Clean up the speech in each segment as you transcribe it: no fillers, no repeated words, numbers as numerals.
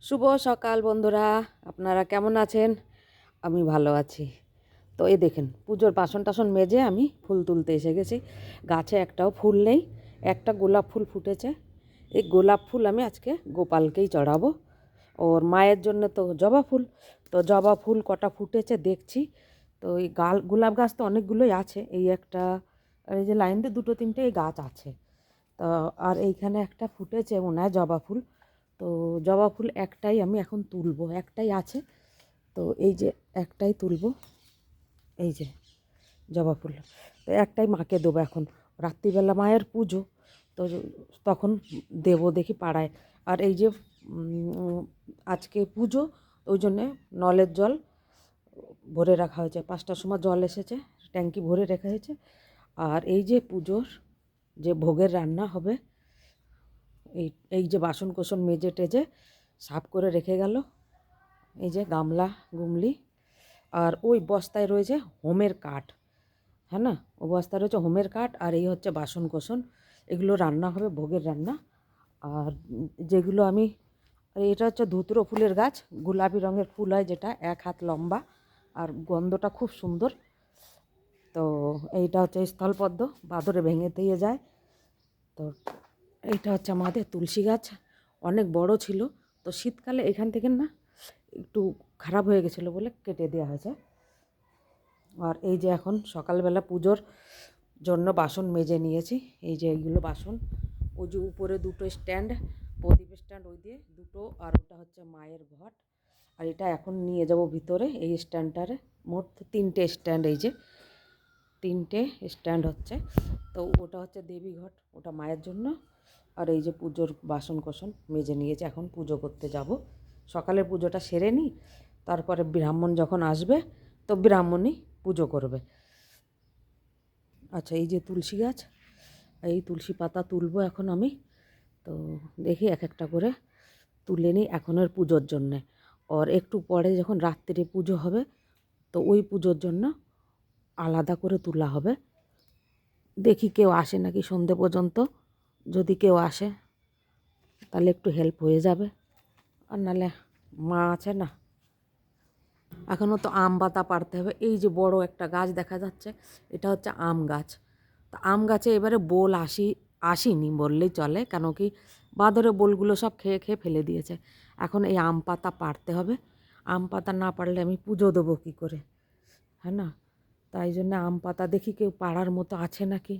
শুভ সকাল বন্ধুরা, আপনারা কেমন আছেন? আমি ভালো আছি। তো এই দেখেন, পুজোর বাসন টাসন মেজে আমি ফুল তুলতে এসে গেছি। গাছে একটাও ফুল নেই, একটা গোলাপ ফুল ফুটেছে। এই গোলাপ ফুল আমি আজকে গোপালকেই চড়াবো। ওর মায়ের জন্য তো জবা ফুল, তো জবা ফুল কটা ফুটেছে দেখছি। তো এই গোলাপ গাছ তো অনেকগুলোই আছে, এই একটা আর এই যে লাইন দিয়ে দুটো তিনটে এই গাছ আছে। তো আর এইখানে একটা ফুটেছে মনে হয় জবা ফুল। তো জবা ফুল একটাই আমি এখন তুলবো, একটাই আছে। তো এই যে একটাই তুলবো, এই যে জবা ফুল। তো একটাই মাকে দেবো এখন, রাত্রিবেলা মায়ের পুজো, তো তখন দেবো দেখি পাড়ায়। আর এই যে আজকে পুজো, ওই জন্যে নলের জল ভরে রাখা হয়েছে। 5টার সময় জল এসেছে, ট্যাঙ্কি ভরে রাখা হয়েছে। আর এই যে পুজোর যে ভোগের রান্না হবে, এই এই যে বাসন কোসন মেজে টেজে সাফ করে রেখে গেল, এই যে গামলা গুমলি। আর ওই বস্তায় রয়েছে হোমের কাঠ, হ্যাঁ না, ও বস্তায় রয়েছে হোমের কাঠ। আর এই হচ্ছে বাসন কোসন, এগুলো রান্না হবে, ভোগের রান্না। আর যেগুলো আমি, এটা হচ্ছে ধুতরো ফুলের গাছ, গোলাপি রঙের ফুল হয় যেটা, 1 হাত লম্বা, আর গন্ধটা খুব সুন্দর। তো এইটা হচ্ছে স্থলপদ্ম, বাদরে ভেঙে দিয়ে যায়। তো এইটা হচ্ছে আমাদের তুলসী গাছ, অনেক বড় ছিল। তো শীতকালে এখান থেকে না একটু খারাপ হয়ে গেছিলো বলে কেটে দেওয়া হয়েছে। আর এই যে এখন সকালবেলা পুজোর জন্য বাসন মেজে নিয়েছি। এই যে এইগুলো বাসন, ওই যে উপরে দুটো স্ট্যান্ড, প্রদীপ স্ট্যান্ড ওই দিয়ে দুটো, আর ওটা হচ্ছে মায়ের ঘট। আর এটা এখন নিয়ে যাব ভিতরে এই স্ট্যান্ডটারে। মোট 3টে স্ট্যান্ড, এই যে 3টে স্ট্যান্ড হচ্ছে। তো ওটা হচ্ছে দেবী ঘট, ওটা মায়ের জন্য। আর এই যে পুজোর বাসন কোসন মেজে নিয়েছে, এখন পুজো করতে যাব। সকালের পুজোটা সেরে নিই, তারপরে ব্রাহ্মণ যখন আসবে তো ব্রাহ্মণই পুজো করবে। আচ্ছা, এই যে তুলসী গাছ, এই তুলসী পাতা তুলবো এখন আমি। তো দেখি এক একটা করে তুলে নিই এখনের পুজোর জন্যে। আর একটু পরে যখন রাত্রিরে পুজো হবে, তো ওই পুজোর জন্য আলাদা করে তোলা হবে। দেখি কেউ আসে নাকি সন্ধে পর্যন্ত, যদি কেউ আসে তাহলে একটু হেল্প হয়ে যাবে। আর নাহলে মা আছে না। এখনও তো আম পাতা পাড়তে হবে। এই যে বড় একটা গাছ দেখা যাচ্ছে, এটা হচ্ছে আম গাছ। তো আম গাছে এবারে বোল আসেনি বললেই চলে, কেন কি বাঁদরে বোলগুলো সব খেয়ে খেয়ে ফেলে দিয়েছে। এখন এই আম পাতা পাড়তে হবে। আম পাতা না পারলে আমি পুজো দেবো কী করে, হ্যাঁ না? তাই জন্য আম পাতা দেখি কেউ পাড়ার মতো আছে নাকি।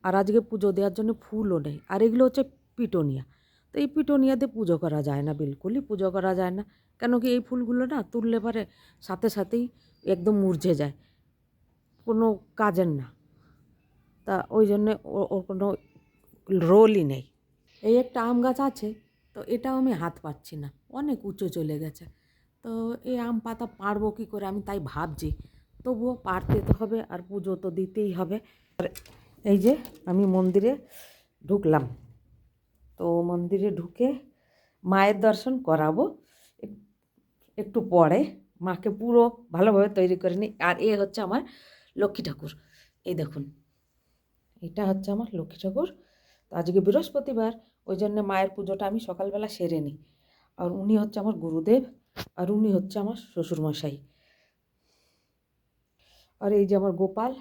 আর আজকে পুজো দেওয়ার জন্য ফুলও নেই। আর এগুলো হচ্ছে পিটোনিয়া। তো এই পিটোনিয়াতে পুজো করা যায় না, বিলকুলই পুজো করা যায় না। কেন কি এই ফুলগুলো না তুললে পারে সাথে সাথেই একদম মুরঝে যায়, কোনো কাজের না। তা ওই জন্যে ওর কোনো রোলই নেই। এই একটা আম গাছ আছে, তো এটাও আমি হাত পাচ্ছি না, অনেক উঁচু চলে গেছে। তো এই আম পাতা পারবো কী করে, আমি তাই ভাবছি। তবুও পারতে তো হবে, আর পুজো তো দিতেই হবে। আর এই যে আমি মন্দিরে ঢুকলাম, তো মন্দিরে ঢুকে মায়ের দর্শন করাবো একটু পরে। মাকে পুরো ভালোভাবে তৈরি করে নিই। আর এ হচ্ছে আমার লক্ষ্মী ঠাকুর, এই দেখুন, এটা হচ্ছে আমার লক্ষ্মী ঠাকুর। তো আজকে বৃহস্পতিবার, ওই জন্য মায়ের পুজোটা আমি সকালবেলা সেরে নিই। আর উনি হচ্ছে আমার গুরুদেব, আর উনি হচ্ছে আমার শ্বশুরমশাই। আর এই যে আমার গোপাল,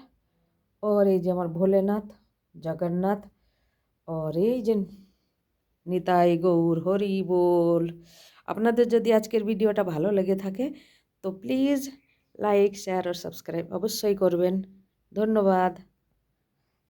আর এই যে আমার ভোলেনাথ, জগন্নাথ, আর এই যে নিতাই গৌর হরি বল। আপনাদের যদি আজকের ভিডিওটা ভালো লেগে থাকে তো প্লিজ লাইক শেয়ার আর সাবস্ক্রাইব অবশ্যই করবেন। ধন্যবাদ।